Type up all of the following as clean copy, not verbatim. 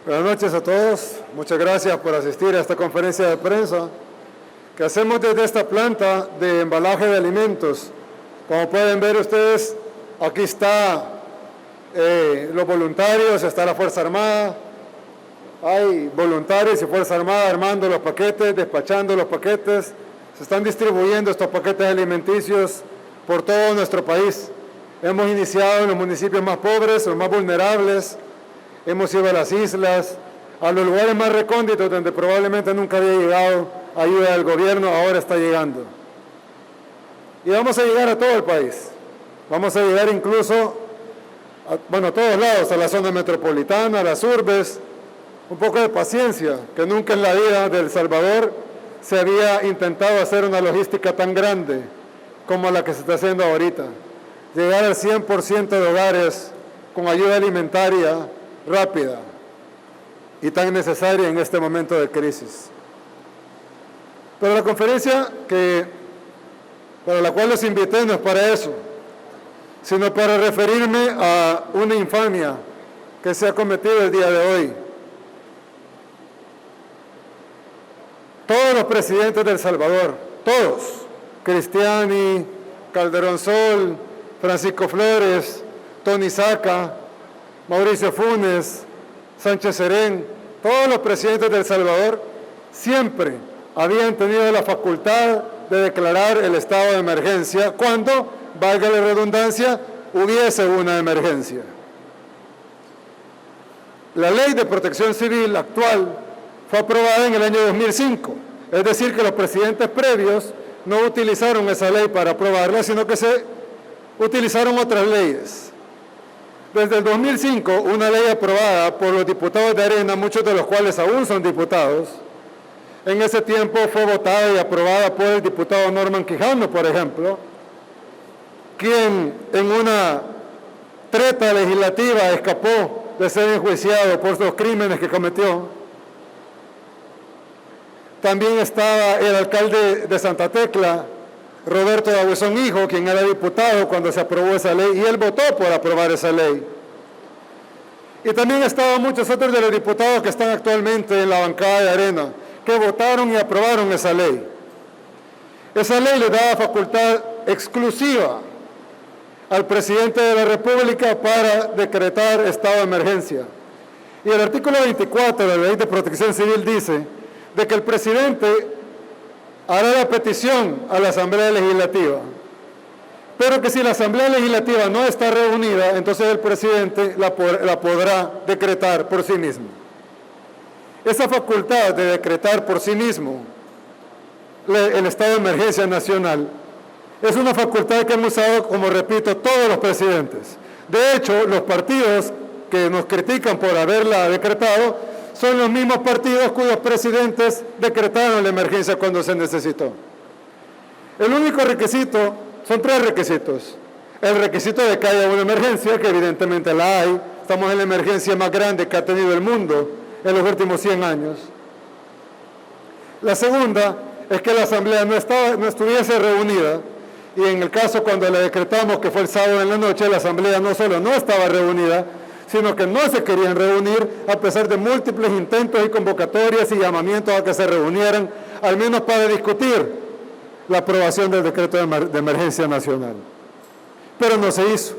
Buenas noches a todos. Muchas gracias por asistir a esta conferencia de prensa que hacemos desde esta planta de embalaje de alimentos. Como pueden ver ustedes, aquí está los voluntarios, está la Fuerza Armada. Hay voluntarios y Fuerza Armada armando los paquetes, despachando los paquetes. Se están distribuyendo estos paquetes alimenticios por todo nuestro país. Hemos iniciado en los municipios más pobres, los más vulnerables. Hemos ido a las islas, a los lugares más recónditos donde probablemente nunca había llegado ayuda del gobierno, ahora está llegando. Y vamos a llegar a todo el país. Vamos a llegar incluso a todos lados, a la zona metropolitana, a las urbes. Un poco de paciencia, que nunca en la vida de El Salvador se había intentado hacer una logística tan grande como la que se está haciendo ahorita. Llegar al 100% de hogares con ayuda alimentaria rápida y tan necesaria en este momento de crisis. Pero la conferencia para la cual los invité no es para eso, sino para referirme a una infamia que se ha cometido el día de hoy. Todos los presidentes de El Salvador, todos, Cristiani, Calderón Sol, Francisco Flores, Tony Saca, Mauricio Funes, Sánchez Serén, todos los presidentes de El Salvador siempre habían tenido la facultad de declarar el estado de emergencia cuando, valga la redundancia, hubiese una emergencia. La Ley de Protección Civil actual fue aprobada en el año 2005, es decir, que los presidentes previos no utilizaron esa ley para aprobarla, sino que se utilizaron otras leyes. Desde el 2005, una ley aprobada por los diputados de Arena, muchos de los cuales aún son diputados, en ese tiempo fue votada y aprobada por el diputado Norman Quijano, por ejemplo, quien en una treta legislativa escapó de ser enjuiciado por los crímenes que cometió. También estaba el alcalde de Santa Tecla, Roberto D'Aubuisson hijo, quien era diputado cuando se aprobó esa ley, y él votó por aprobar esa ley. Y también estaban muchos otros de los diputados que están actualmente en la bancada de Arena, que votaron y aprobaron esa ley. Esa ley le daba facultad exclusiva al presidente de la República para decretar estado de emergencia. Y el artículo 24 de la Ley de Protección Civil dice de que el presidente hará la petición a la Asamblea Legislativa, pero que si la Asamblea Legislativa no está reunida, entonces el presidente la podrá decretar por sí mismo. Esa facultad de decretar por sí mismo el estado de emergencia nacional es una facultad que han usado, como repito, todos los presidentes. De hecho, los partidos que nos critican por haberla decretado son los mismos partidos cuyos presidentes decretaron la emergencia cuando se necesitó. El único requisito, son tres requisitos. El requisito de que haya una emergencia, que evidentemente la hay. Estamos en la emergencia más grande que ha tenido el mundo en los últimos 100 años. La segunda es que la Asamblea no estuviese reunida, y en el caso cuando la decretamos, que fue el sábado en la noche, la Asamblea no solo no estaba reunida, sino que no se querían reunir a pesar de múltiples intentos y convocatorias y llamamientos a que se reunieran, al menos para discutir la aprobación del decreto de emergencia nacional. Pero no se hizo.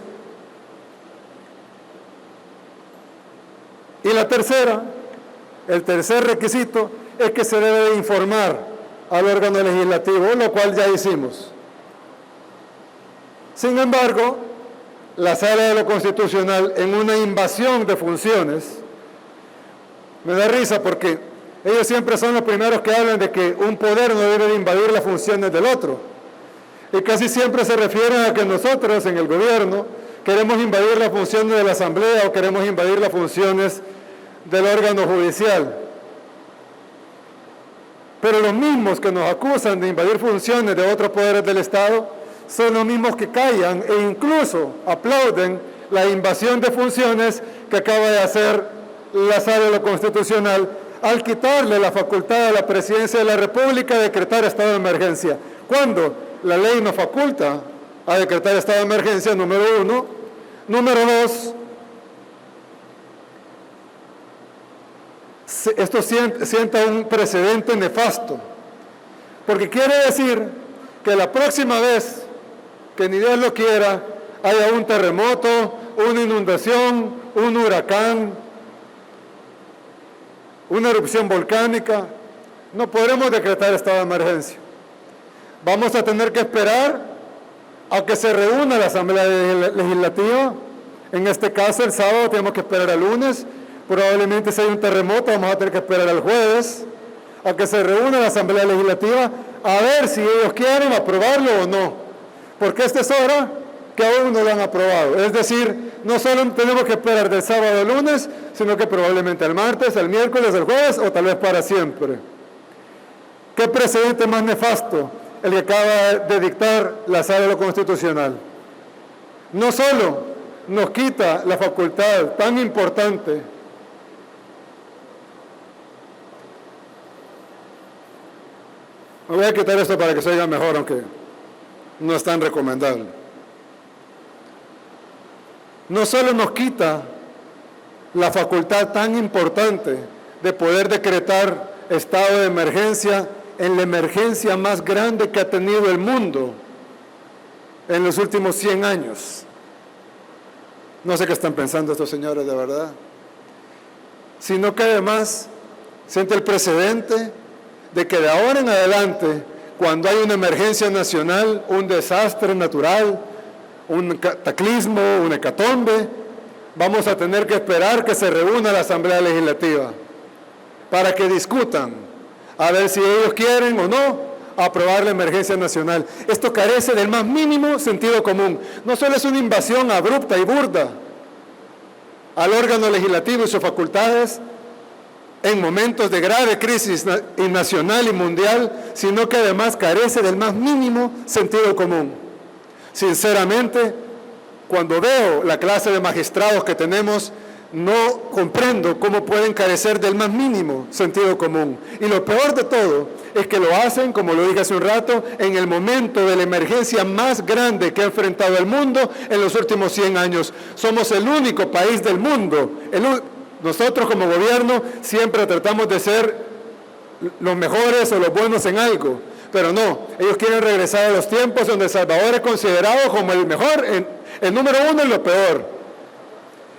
Y la tercera, el tercer requisito, es que se debe de informar al órgano legislativo, lo cual ya hicimos. Sin embargo, la Sala de lo Constitucional, en una invasión de funciones, me da risa porque ellos siempre son los primeros que hablan de que un poder no debe de invadir las funciones del otro. Y casi siempre se refieren a que nosotros en el gobierno queremos invadir las funciones de la Asamblea o queremos invadir las funciones del órgano judicial. Pero los mismos que nos acusan de invadir funciones de otros poderes del Estado son los mismos que callan e incluso aplauden la invasión de funciones que acaba de hacer la Sala de lo Constitucional al quitarle la facultad a la Presidencia de la República de decretar estado de emergencia, cuando la ley nos faculta a decretar estado de emergencia, número 1. Número 2, esto sienta un precedente nefasto, porque quiere decir que la próxima vez que ni Dios lo quiera, haya un terremoto, una inundación, un huracán, una erupción volcánica, no podremos decretar estado de emergencia. Vamos a tener que esperar a que se reúna la Asamblea Legislativa. En este caso, el sábado tenemos que esperar al lunes. Probablemente si hay un terremoto, vamos a tener que esperar al jueves a que se reúna la Asamblea Legislativa a ver si ellos quieren aprobarlo o no. Porque esta es hora que aún no lo han aprobado. Es decir, no solo tenemos que esperar del sábado al lunes, sino que probablemente el martes, el miércoles, el jueves o tal vez para siempre. ¿Qué precedente más nefasto el que acaba de dictar la Sala de lo Constitucional? No solo nos quita la facultad tan importante me voy a quitar esto para que se oiga mejor, aunque no es tan recomendable. No solo nos quita la facultad tan importante de poder decretar estado de emergencia en la emergencia más grande que ha tenido el mundo en los últimos 100 años. No sé qué están pensando estos señores de verdad. Sino que además siente el precedente de que de ahora en adelante, cuando hay una emergencia nacional, un desastre natural, un cataclismo, una hecatombe, vamos a tener que esperar que se reúna la Asamblea Legislativa para que discutan a ver si ellos quieren o no aprobar la emergencia nacional. Esto carece del más mínimo sentido común. No solo es una invasión abrupta y burda al órgano legislativo y sus facultades en momentos de grave crisis nacional y mundial, sino que además carece del más mínimo sentido común. Sinceramente, cuando veo la clase de magistrados que tenemos, no comprendo cómo pueden carecer del más mínimo sentido común. Y lo peor de todo es que lo hacen, como lo dije hace un rato, en el momento de la emergencia más grande que ha enfrentado el mundo en los últimos 100 años. Somos el único país del mundo, nosotros como gobierno siempre tratamos de ser los mejores o los buenos en algo, pero no, ellos quieren regresar a los tiempos donde El Salvador es considerado como el mejor, el número uno y lo peor.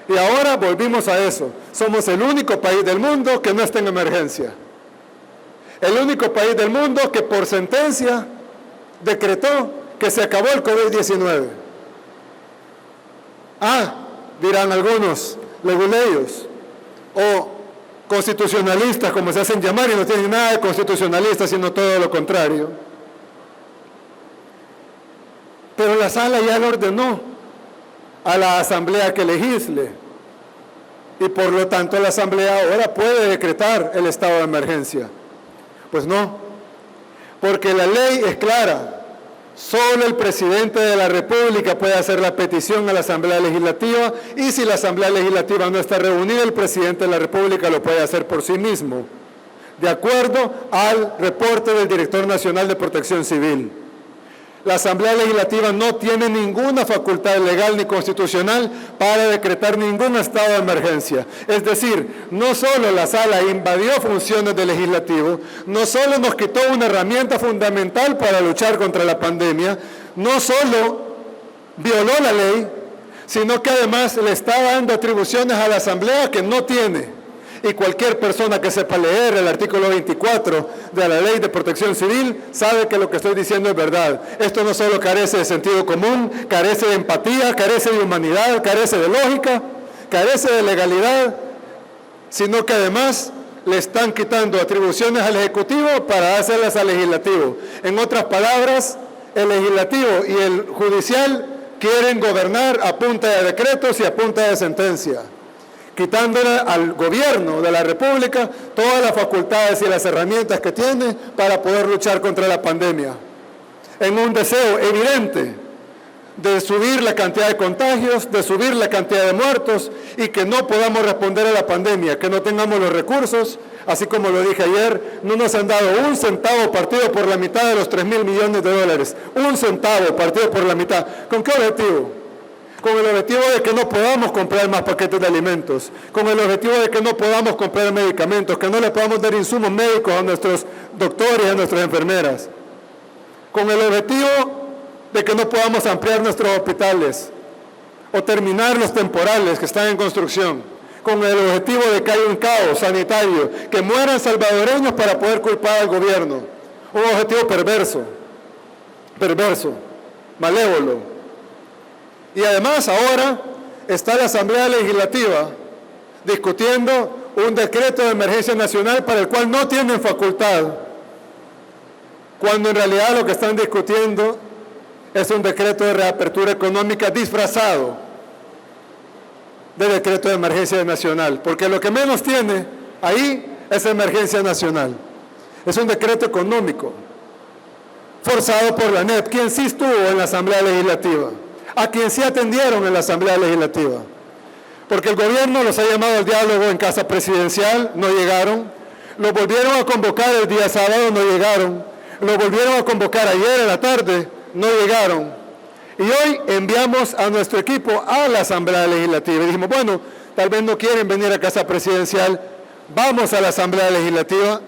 Y ahora volvimos a eso, somos el único país del mundo que no está en emergencia. El único país del mundo que por sentencia decretó que se acabó el COVID-19. Dirán algunos, leguleyos, o constitucionalistas, como se hacen llamar, y no tienen nada de constitucionalistas, sino todo lo contrario. Pero la Sala ya le ordenó a la Asamblea que legisle, y por lo tanto la Asamblea ahora puede decretar el estado de emergencia. Pues no, porque la ley es clara. Solo el presidente de la República puede hacer la petición a la Asamblea Legislativa, y si la Asamblea Legislativa no está reunida, el presidente de la República lo puede hacer por sí mismo, de acuerdo al reporte del Director Nacional de Protección Civil. La Asamblea Legislativa no tiene ninguna facultad legal ni constitucional para decretar ningún estado de emergencia. Es decir, no solo la Sala invadió funciones del Legislativo, no solo nos quitó una herramienta fundamental para luchar contra la pandemia, no solo violó la ley, sino que además le está dando atribuciones a la Asamblea que no tiene. Y cualquier persona que sepa leer el artículo 24 de la Ley de Protección Civil sabe que lo que estoy diciendo es verdad. Esto no solo carece de sentido común, carece de empatía, carece de humanidad, carece de lógica, carece de legalidad, sino que además le están quitando atribuciones al Ejecutivo para dárselas al Legislativo. En otras palabras, el Legislativo y el Judicial quieren gobernar a punta de decretos y a punta de sentencia, quitándole al gobierno de la República todas las facultades y las herramientas que tiene para poder luchar contra la pandemia, en un deseo evidente de subir la cantidad de contagios, de subir la cantidad de muertos, y que no podamos responder a la pandemia, que no tengamos los recursos. Así como lo dije ayer, no nos han dado un centavo partido por la mitad de los $3,000 millones. Un centavo partido por la mitad. ¿Con qué objetivo? con el objetivo de que no podamos comprar más paquetes de alimentos, con el objetivo de que no podamos comprar medicamentos, que no le podamos dar insumos médicos a nuestros doctores y a nuestras enfermeras, con el objetivo de que no podamos ampliar nuestros hospitales o terminar los temporales que están en construcción, con el objetivo de que haya un caos sanitario, que mueran salvadoreños para poder culpar al gobierno. Un objetivo perverso, malévolo. Y además ahora está la Asamblea Legislativa discutiendo un decreto de emergencia nacional para el cual no tienen facultad, cuando en realidad lo que están discutiendo es un decreto de reapertura económica disfrazado de decreto de emergencia nacional, porque lo que menos tiene ahí es emergencia nacional. Es un decreto económico forzado por la ANEP, quien sí estuvo en la Asamblea Legislativa, a quien sí atendieron en la Asamblea Legislativa, porque el gobierno los ha llamado al diálogo en Casa Presidencial, no llegaron, los volvieron a convocar el día sábado, no llegaron, los volvieron a convocar ayer en la tarde, no llegaron, y hoy enviamos a nuestro equipo a la Asamblea Legislativa y dijimos, bueno, tal vez no quieren venir a Casa Presidencial, vamos a la Asamblea Legislativa.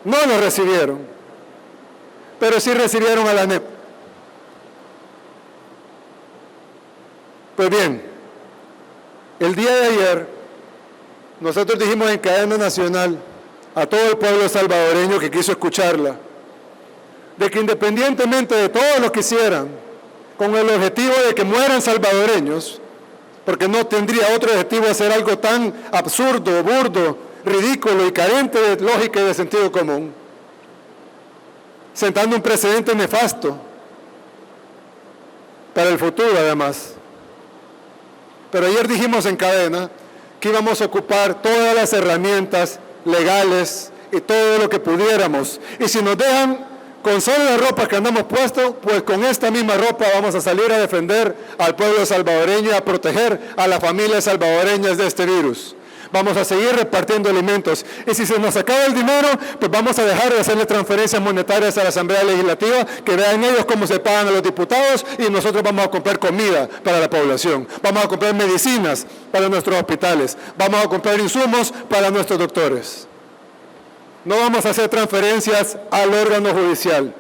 No lo recibieron, pero sí recibieron a la ANEP. Pues bien, el día de ayer nosotros dijimos en cadena nacional a todo el pueblo salvadoreño que quiso escucharla, de que independientemente de todo lo que hicieran, con el objetivo de que mueran salvadoreños, porque no tendría otro objetivo hacer algo tan absurdo, burdo, ridículo y carente de lógica y de sentido común, sentando un precedente nefasto para el futuro además. Pero ayer dijimos en cadena que íbamos a ocupar todas las herramientas legales y todo lo que pudiéramos, y si nos dejan con solo la ropa que andamos puesto, pues con esta misma ropa vamos a salir a defender al pueblo salvadoreño y a proteger a las familias salvadoreñas de este virus. Vamos a seguir repartiendo alimentos. Y si se nos acaba el dinero, pues vamos a dejar de hacerle transferencias monetarias a la Asamblea Legislativa, que vean ellos cómo se pagan a los diputados, y nosotros vamos a comprar comida para la población. Vamos a comprar medicinas para nuestros hospitales. Vamos a comprar insumos para nuestros doctores. No vamos a hacer transferencias al órgano judicial.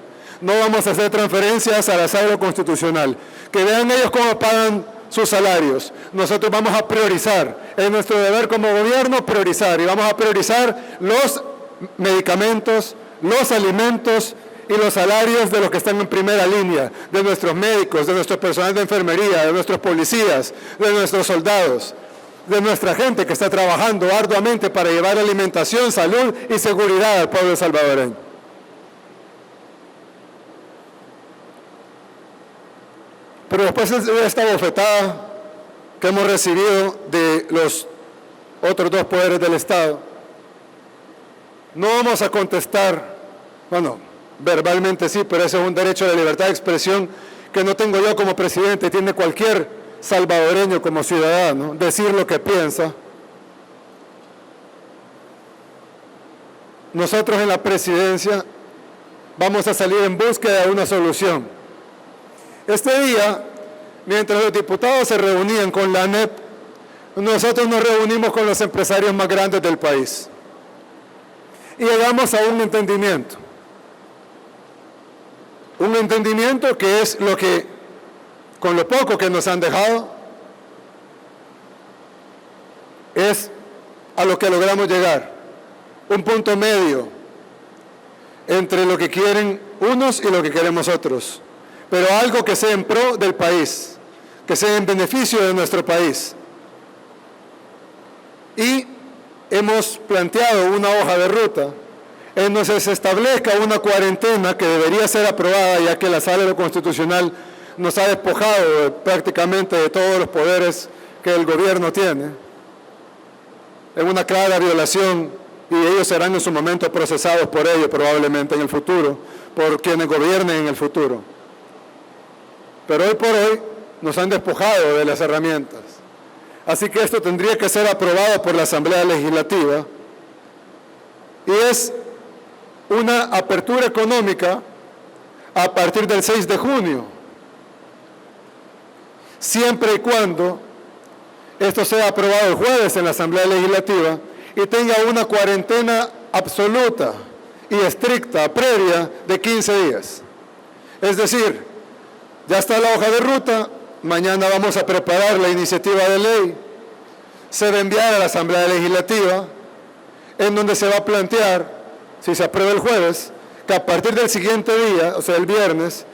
No vamos a hacer transferencias a la sala constitucional. Que vean ellos cómo pagan sus salarios. Nosotros vamos a priorizar. Es nuestro deber como gobierno priorizar. Y vamos a priorizar los medicamentos, los alimentos y los salarios de los que están en primera línea. De nuestros médicos, de nuestro personal de enfermería, de nuestros policías, de nuestros soldados, de nuestra gente que está trabajando arduamente para llevar alimentación, salud y seguridad al pueblo salvadoreño. Pero después de esta bofetada que hemos recibido de los otros dos poderes del Estado, no vamos a contestar, bueno, verbalmente sí, pero ese es un derecho de libertad de expresión que no tengo yo como presidente, tiene cualquier salvadoreño como ciudadano, decir lo que piensa. Nosotros en la presidencia vamos a salir en búsqueda de una solución. Este día, mientras los diputados se reunían con la ANEP, nosotros nos reunimos con los empresarios más grandes del país y llegamos a un entendimiento. Un entendimiento que es lo que, con lo poco que nos han dejado, es a lo que logramos llegar. Un punto medio entre lo que quieren unos y lo que queremos otros. Pero algo que sea en pro del país, que sea en beneficio de nuestro país. Y hemos planteado una hoja de ruta en donde se establezca una cuarentena que debería ser aprobada, ya que la Sala Constitucional nos ha despojado prácticamente de todos los poderes que el gobierno tiene, en una clara violación, y ellos serán en su momento procesados por ello probablemente en el futuro, por quienes gobiernen en el futuro. Pero hoy por hoy nos han despojado de las herramientas. Así que esto tendría que ser aprobado por la Asamblea Legislativa, y es una apertura económica a partir del 6 de junio. siempre y cuando esto sea aprobado el jueves en la Asamblea Legislativa y tenga una cuarentena absoluta y estricta previa de 15 días. Es decir, ya está la hoja de ruta, mañana vamos a preparar la iniciativa de ley, se va a enviar a la Asamblea Legislativa, en donde se va a plantear, si se aprueba el jueves, que a partir del siguiente día, o sea, el viernes,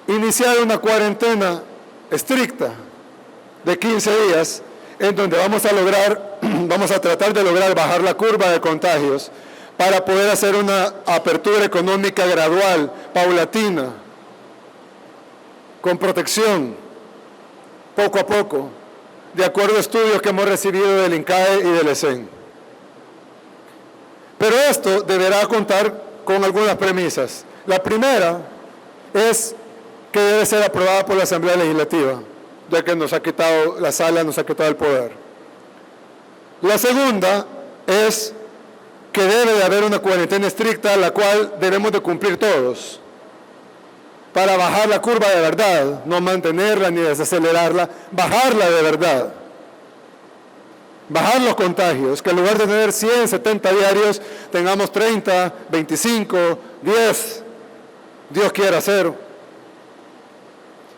iniciar una cuarentena estricta de 15 días, en donde vamos a tratar de lograr bajar la curva de contagios para poder hacer una apertura económica gradual, paulatina, con protección, poco a poco, de acuerdo a estudios que hemos recibido del INCAE y del ESEN. Pero esto deberá contar con algunas premisas. La primera es que debe ser aprobada por la Asamblea Legislativa, ya que nos ha quitado la sala, nos ha quitado el poder. La segunda es que debe de haber una cuarentena estricta, la cual debemos de cumplir todos, para bajar la curva de verdad, no mantenerla ni desacelerarla, bajarla de verdad. Bajar los contagios, que en lugar de tener 100, 70 diarios, tengamos 30, 25, 10, Dios quiera 0.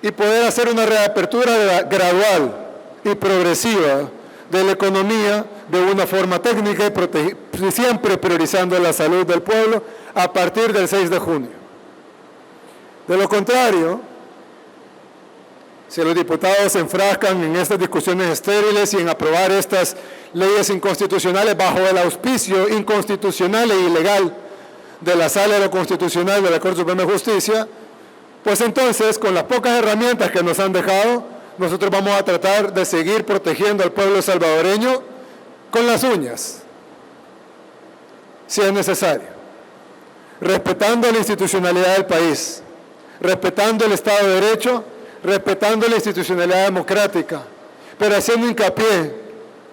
Y poder hacer una reapertura gradual y progresiva de la economía de una forma técnica y siempre priorizando la salud del pueblo a partir del 6 de junio. De lo contrario, si los diputados se enfrascan en estas discusiones estériles y en aprobar estas leyes inconstitucionales bajo el auspicio inconstitucional e ilegal de la Sala de lo Constitucional de la Corte Suprema de Justicia, pues entonces, con las pocas herramientas que nos han dejado, nosotros vamos a tratar de seguir protegiendo al pueblo salvadoreño con las uñas, si es necesario, respetando la institucionalidad del país, respetando el Estado de Derecho, respetando la institucionalidad democrática, pero haciendo hincapié,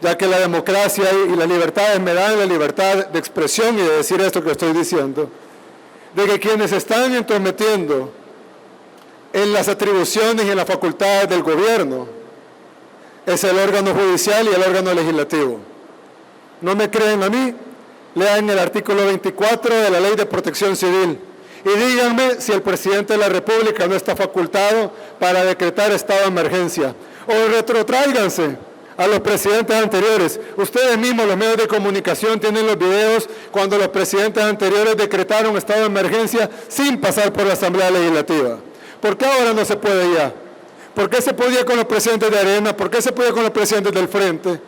ya que la democracia y las libertades me dan la libertad de expresión y de decir esto que estoy diciendo, de que quienes están entrometiendo en las atribuciones y en las facultades del gobierno es el órgano judicial y el órgano legislativo. ¿No me creen a mí? Lean el artículo 24 de la Ley de Protección Civil y díganme si el presidente de la República no está facultado para decretar estado de emergencia. O retrotráiganse a los presidentes anteriores. Ustedes mismos, los medios de comunicación, tienen los videos cuando los presidentes anteriores decretaron estado de emergencia sin pasar por la Asamblea Legislativa. ¿Por qué ahora no se puede ya? ¿Por qué se podía con los presidentes de Arena? ¿Por qué se podía con los presidentes del Frente?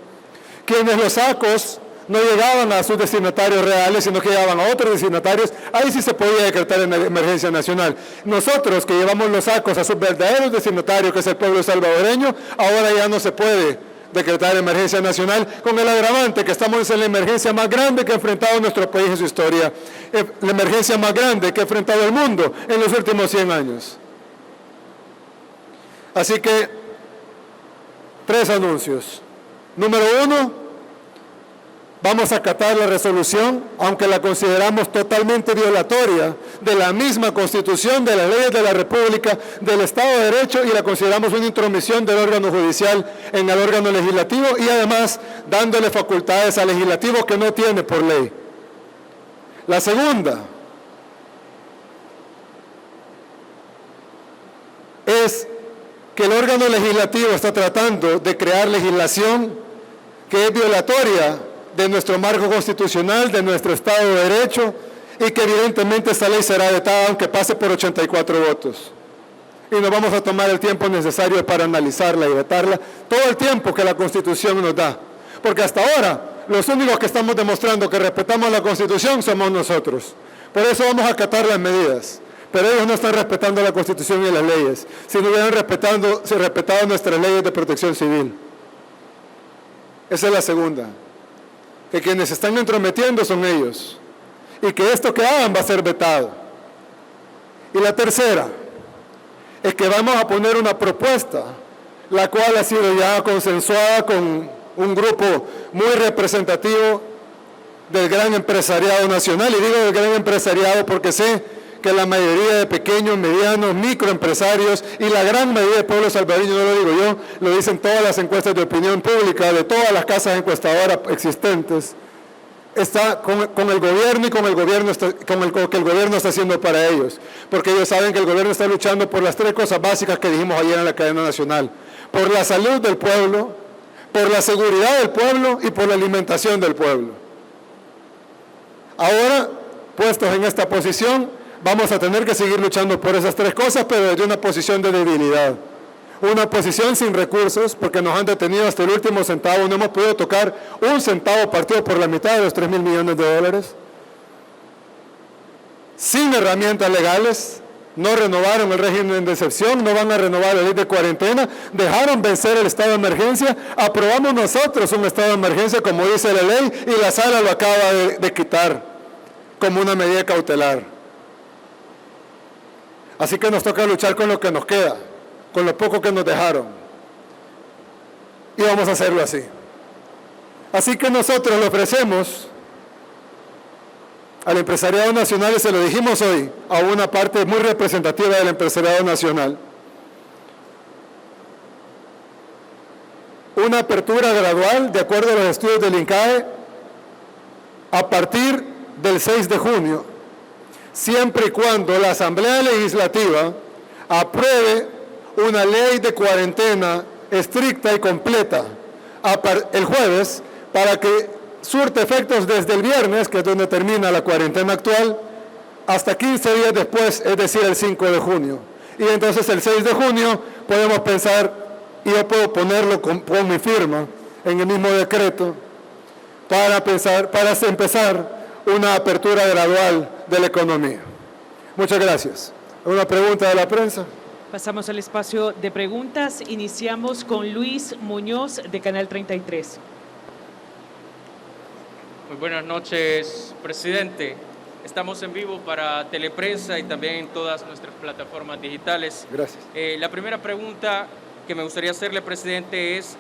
Quienes los sacos no llegaban a sus destinatarios reales, sino que llegaban a otros destinatarios, ahí sí se podía decretar en emergencia nacional. Nosotros que llevamos los sacos a sus verdaderos destinatarios, que es el pueblo salvadoreño, ahora ya no se puede decretar emergencia nacional, con el agravante que estamos en la emergencia más grande que ha enfrentado nuestro país en su historia, la emergencia más grande que ha enfrentado el mundo en los últimos 100 años. Así que, 3 anuncios. Número 1, vamos a acatar la resolución, aunque la consideramos totalmente violatoria de la misma Constitución, de las leyes de la República, del Estado de Derecho, y la consideramos una intromisión del órgano judicial en el órgano legislativo y además dándole facultades al legislativo que no tiene por ley. La segunda es que el órgano legislativo está tratando de crear legislación que es violatoria de nuestro marco constitucional, de nuestro Estado de Derecho, y que evidentemente esta ley será vetada aunque pase por 84 votos. Y nos vamos a tomar el tiempo necesario para analizarla y vetarla, todo el tiempo que la Constitución nos da. Porque hasta ahora, los únicos que estamos demostrando que respetamos la Constitución somos nosotros. Por eso vamos a acatar las medidas. Pero ellos no están respetando la Constitución y las leyes, si no hubieran respetado nuestras leyes de protección civil. Esa es la segunda. Que quienes se están entrometiendo son ellos. Y que esto que hagan va a ser vetado. Y la tercera es que vamos a poner una propuesta, la cual ha sido ya consensuada con un grupo muy representativo del gran empresariado nacional. Y digo del gran empresariado porque sé que la mayoría de pequeños, medianos, microempresarios y la gran mayoría del pueblo salvadoreño, no lo digo yo, lo dicen todas las encuestas de opinión pública de todas las casas encuestadoras existentes, está con el gobierno y con lo que el gobierno está haciendo para ellos, porque ellos saben que el gobierno está luchando por las tres cosas básicas que dijimos ayer en la cadena nacional: por la salud del pueblo, por la seguridad del pueblo y por la alimentación del pueblo. Ahora, puestos en esta posición, vamos a tener que seguir luchando por esas tres cosas, pero desde una posición de debilidad. Una posición sin recursos, porque nos han detenido hasta el último centavo, no hemos podido tocar un centavo partido por la mitad de los 3.000 millones de dólares. Sin herramientas legales, no renovaron el régimen de excepción, no van a renovar la ley de cuarentena, dejaron vencer el estado de emergencia, aprobamos nosotros un estado de emergencia como dice la ley y la sala lo acaba de quitar como una medida cautelar. Así que nos toca luchar con lo que nos queda, con lo poco que nos dejaron. Y vamos a hacerlo así. Así que nosotros le ofrecemos al empresariado nacional, y se lo dijimos hoy, a una parte muy representativa del empresariado nacional, una apertura gradual, de acuerdo a los estudios del INCAE, a partir del 6 de junio, siempre y cuando la Asamblea Legislativa apruebe una ley de cuarentena estricta y completa el jueves, para que surte efectos desde el viernes, que es donde termina la cuarentena actual, hasta 15 días después, es decir, el 5 de junio. Y entonces el 6 de junio podemos pensar, y yo puedo ponerlo con mi firma en el mismo decreto, para empezar una apertura gradual de la economía. Muchas gracias. ¿Una pregunta de la prensa? Pasamos al espacio de preguntas. Iniciamos con Luis Muñoz, de Canal 33. Muy buenas noches, presidente. Estamos en vivo para Teleprensa y también en todas nuestras plataformas digitales. Gracias. La primera pregunta que me gustaría hacerle, presidente, es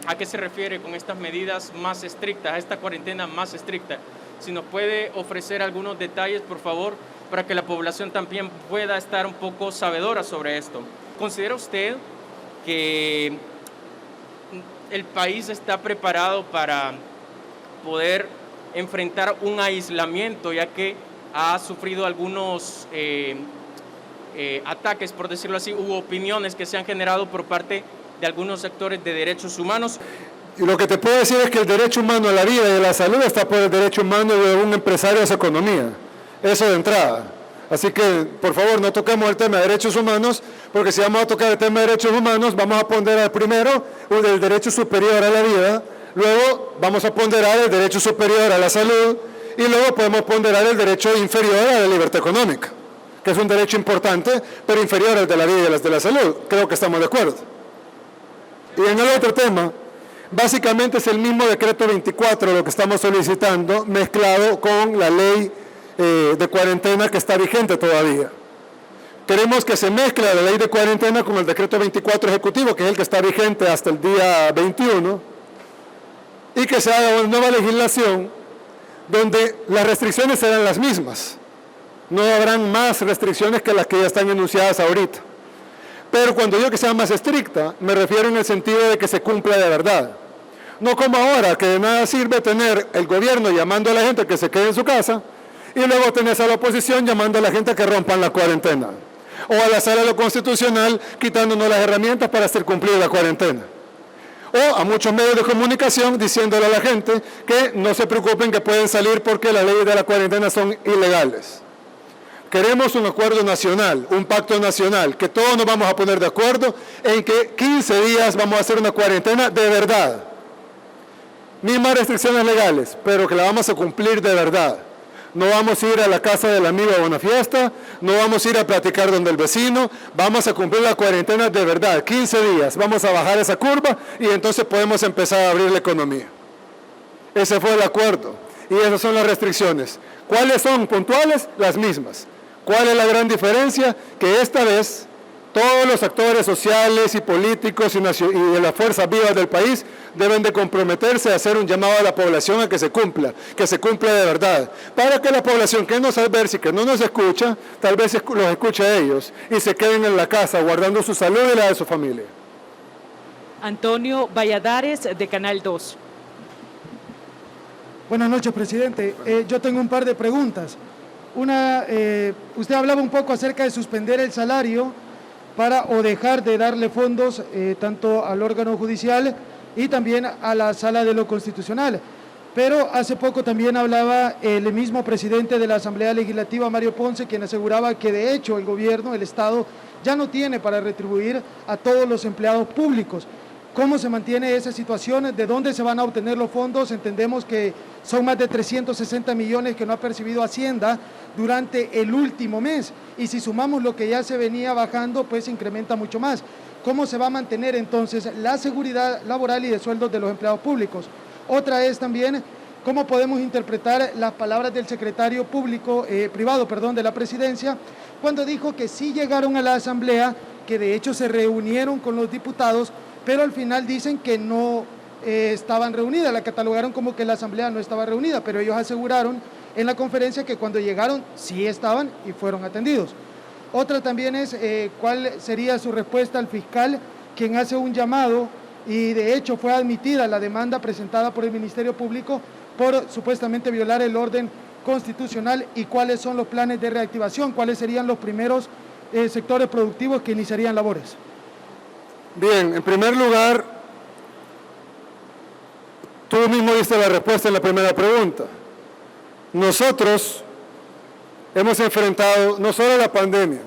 ¿a qué se refiere con estas medidas más estrictas, a esta cuarentena más estricta? Si nos puede ofrecer algunos detalles, por favor, para que la población también pueda estar un poco sabedora sobre esto. ¿Considera usted que el país está preparado para poder enfrentar un aislamiento, ya que ha sufrido algunos ataques, por decirlo así, u opiniones que se han generado por parte de algunos sectores de derechos humanos? Y lo que te puedo decir es que el derecho humano a la vida y a la salud está por el derecho humano de un empresario a su economía. Eso de entrada. Así que, por favor, no toquemos el tema de derechos humanos, porque si vamos a tocar el tema de derechos humanos, vamos a ponderar primero el derecho superior a la vida, luego vamos a ponderar el derecho superior a la salud, y luego podemos ponderar el derecho inferior a la libertad económica, que es un derecho importante, pero inferior al de la vida y al de la salud. Creo que estamos de acuerdo. Y en el otro tema, básicamente es el mismo decreto 24 lo que estamos solicitando, mezclado con la ley de cuarentena que está vigente todavía. Queremos que se mezcle la ley de cuarentena con el decreto 24 ejecutivo, que es el que está vigente hasta el día 21, y que se haga una nueva legislación donde las restricciones serán las mismas. No habrán más restricciones que las que ya están enunciadas ahorita. Pero cuando digo que sea más estricta, me refiero en el sentido de que se cumpla de verdad. No como ahora, que de nada sirve tener el gobierno llamando a la gente que se quede en su casa, y luego tenés a la oposición llamando a la gente a que rompan la cuarentena. O a la sala de lo constitucional quitándonos las herramientas para hacer cumplir la cuarentena. O a muchos medios de comunicación diciéndole a la gente que no se preocupen, que pueden salir porque las leyes de la cuarentena son ilegales. Queremos un acuerdo nacional, un pacto nacional, que todos nos vamos a poner de acuerdo en que 15 días vamos a hacer una cuarentena de verdad. Mismas restricciones legales, pero que la vamos a cumplir de verdad. No vamos a ir a la casa del amigo a una fiesta, no vamos a ir a platicar donde el vecino, vamos a cumplir la cuarentena de verdad, 15 días, vamos a bajar esa curva y entonces podemos empezar a abrir la economía. Ese fue el acuerdo y esas son las restricciones. ¿Cuáles son puntuales? Las mismas. ¿Cuál es la gran diferencia? Que esta vez todos los actores sociales y políticos y de las fuerzas vivas del país deben de comprometerse a hacer un llamado a la población a que se cumpla de verdad, para que la población que nos adversa y que no nos escucha, tal vez los escuche a ellos y se queden en la casa guardando su salud y la de su familia. Antonio Valladares, de Canal 2. Buenas noches, presidente. Yo tengo un par de preguntas. Una, usted hablaba un poco acerca de suspender el salario o dejar de darle fondos tanto al órgano judicial y también a la Sala de lo Constitucional. Pero hace poco también hablaba el mismo presidente de la Asamblea Legislativa, Mario Ponce, quien aseguraba que de hecho el gobierno, el Estado, ya no tiene para retribuir a todos los empleados públicos. ¿Cómo se mantiene esa situación? ¿De dónde se van a obtener los fondos? Entendemos que son más de 360 millones que no ha percibido Hacienda durante el último mes. Y si sumamos lo que ya se venía bajando, pues incrementa mucho más. ¿Cómo se va a mantener entonces la seguridad laboral y de sueldos de los empleados públicos? Otra es también, ¿cómo podemos interpretar las palabras del secretario privado de la presidencia, cuando dijo que sí llegaron a la Asamblea, que de hecho se reunieron con los diputados, pero al final dicen que no estaban reunidas, la catalogaron como que la Asamblea no estaba reunida, pero ellos aseguraron en la conferencia que cuando llegaron sí estaban y fueron atendidos. Otra también es cuál sería su respuesta al fiscal, quien hace un llamado y de hecho fue admitida la demanda presentada por el Ministerio Público por supuestamente violar el orden constitucional, y cuáles son los planes de reactivación, cuáles serían los primeros sectores productivos que iniciarían labores. Bien, en primer lugar, tú mismo diste la respuesta en la primera pregunta. Nosotros hemos enfrentado no solo la pandemia,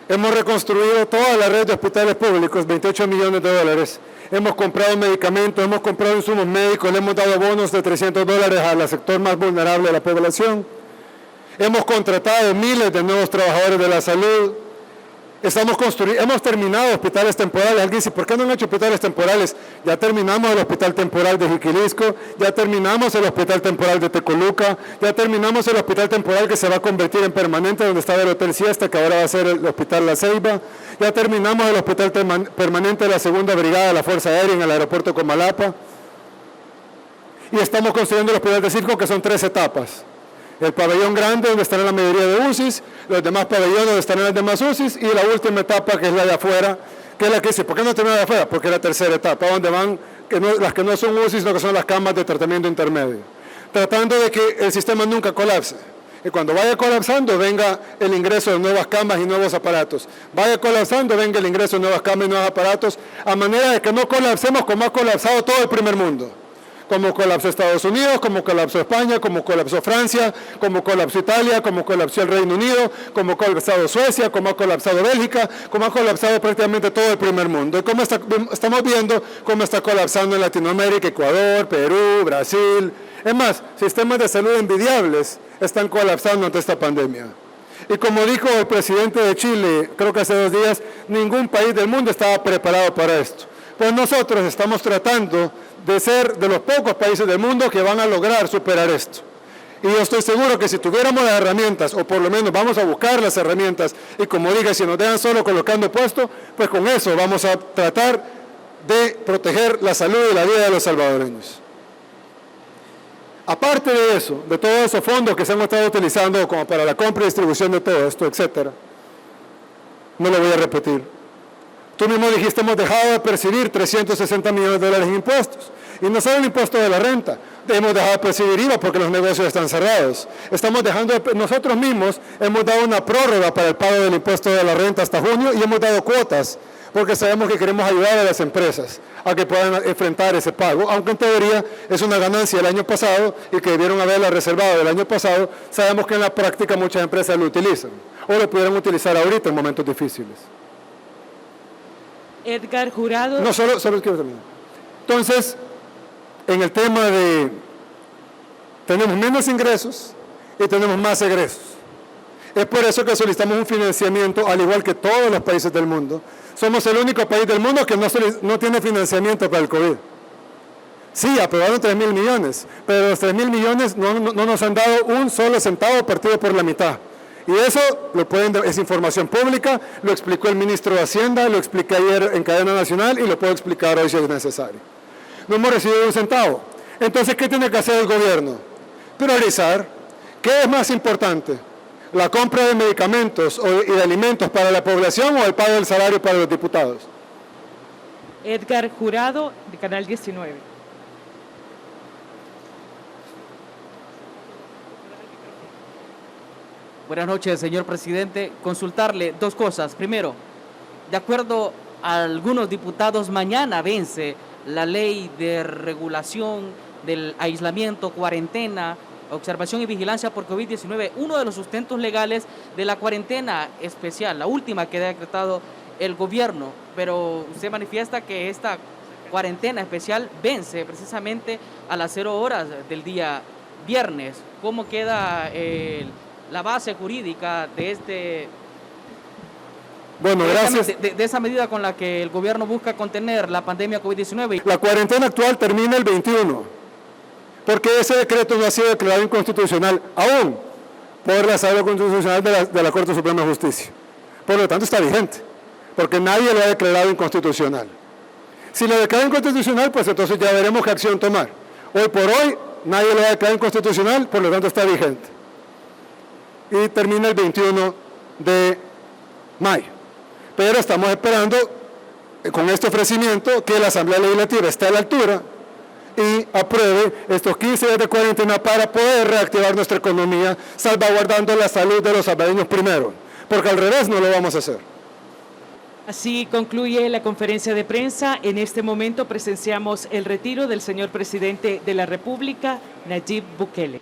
hemos reconstruido toda la red de hospitales públicos, 28 millones de dólares, hemos comprado medicamentos, hemos comprado insumos médicos, le hemos dado bonos de $300 al sector más vulnerable de la población, hemos contratado miles de nuevos trabajadores de la salud. Hemos terminado hospitales temporales. Alguien dice, ¿por qué no han hecho hospitales temporales? Ya terminamos el hospital temporal de Jiquilisco, ya terminamos el hospital temporal de Tecoluca, ya terminamos el hospital temporal que se va a convertir en permanente, donde estaba el Hotel Siesta, que ahora va a ser el Hospital La Ceiba. Ya terminamos el hospital permanente de la Segunda Brigada de la Fuerza Aérea en el aeropuerto Comalapa. Y estamos construyendo el hospital de Circo, que son 3 etapas. El pabellón grande, donde estarán la mayoría de UCIs, los demás pabellones donde estarán las demás UCIs, y la última etapa, que es la de afuera, que es la que dice, ¿por qué no termina de afuera? Porque es la tercera etapa, donde van las que no son UCIs, sino que son las camas de tratamiento intermedio, tratando de que el sistema nunca colapse. Y cuando vaya colapsando, venga el ingreso de nuevas camas y nuevos aparatos. Vaya colapsando, venga el ingreso de nuevas camas y nuevos aparatos, a manera de que no colapsemos como ha colapsado todo el primer mundo. Como colapsó Estados Unidos, como colapsó España, como colapsó Francia, como colapsó Italia, como colapsó el Reino Unido, como ha colapsado Suecia, como ha colapsado Bélgica, como ha colapsado prácticamente todo el primer mundo. Y como estamos viendo cómo está colapsando en Latinoamérica, Ecuador, Perú, Brasil. Es más, sistemas de salud envidiables están colapsando ante esta pandemia. Y como dijo el presidente de Chile, creo que hace 2 días, ningún país del mundo estaba preparado para esto. Pues nosotros estamos tratando de ser de los pocos países del mundo que van a lograr superar esto. Y yo estoy seguro que si tuviéramos las herramientas, o por lo menos vamos a buscar las herramientas, y como dije, si nos dejan solo colocando puesto, pues con eso vamos a tratar de proteger la salud y la vida de los salvadoreños. Aparte de eso, de todos esos fondos que se han estado utilizando como para la compra y distribución de todo esto, etcétera, no lo voy a repetir. Tú mismo dijiste, hemos dejado de percibir 360 millones de dólares en impuestos. Y no solo el impuesto de la renta, hemos dejado de percibir IVA porque los negocios están cerrados. Nosotros mismos hemos dado una prórroga para el pago del impuesto de la renta hasta junio, y hemos dado cuotas porque sabemos que queremos ayudar a las empresas a que puedan enfrentar ese pago, aunque en teoría es una ganancia del año pasado y que debieron haberla reservado del año pasado. Sabemos que en la práctica muchas empresas lo utilizan o lo pudieran utilizar ahorita en momentos difíciles. Edgar Jurado. No, solo quiero terminar. Entonces, en el tema de tenemos menos ingresos y tenemos más egresos. Es por eso que solicitamos un financiamiento, al igual que todos los países del mundo. Somos el único país del mundo que no tiene financiamiento para el COVID. Sí, aprobaron 3.000 millones, pero los 3.000 millones no nos han dado un solo centavo partido por la mitad. Y eso es información pública, lo explicó el ministro de Hacienda, lo expliqué ayer en cadena nacional y lo puedo explicar hoy si es necesario. no hemos recibido un centavo. Entonces, ¿qué tiene que hacer el gobierno? Priorizar. ¿Qué es más importante? ¿La compra de medicamentos y de alimentos para la población o el pago del salario para los diputados? Edgar Jurado, de Canal 19. Buenas noches, señor presidente. Consultarle dos cosas. Primero, de acuerdo a algunos diputados, mañana vence la ley de regulación del aislamiento, cuarentena, observación y vigilancia por COVID-19, uno de los sustentos legales de la cuarentena especial, la última que ha decretado el gobierno. Pero usted manifiesta que esta cuarentena especial vence precisamente a las 0 horas del día viernes. ¿Cómo queda la base jurídica de Bueno, gracias. de esa medida con la que el gobierno busca contener la pandemia COVID-19? La cuarentena actual termina el 21, porque ese decreto no ha sido declarado inconstitucional aún por la Sala Constitucional de la Corte Suprema de Justicia. Por lo tanto, está vigente, porque nadie lo ha declarado inconstitucional. Si lo declara inconstitucional, pues entonces ya veremos qué acción tomar. Hoy por hoy, nadie lo ha declarado inconstitucional, por lo tanto está vigente. Y termina el 21 de mayo. Pero estamos esperando, con este ofrecimiento, que la Asamblea Legislativa esté a la altura y apruebe estos 15 días de cuarentena para poder reactivar nuestra economía, salvaguardando la salud de los salvadoreños primero, porque al revés no lo vamos a hacer. Así concluye la conferencia de prensa. En este momento presenciamos el retiro del señor presidente de la República, Nayib Bukele.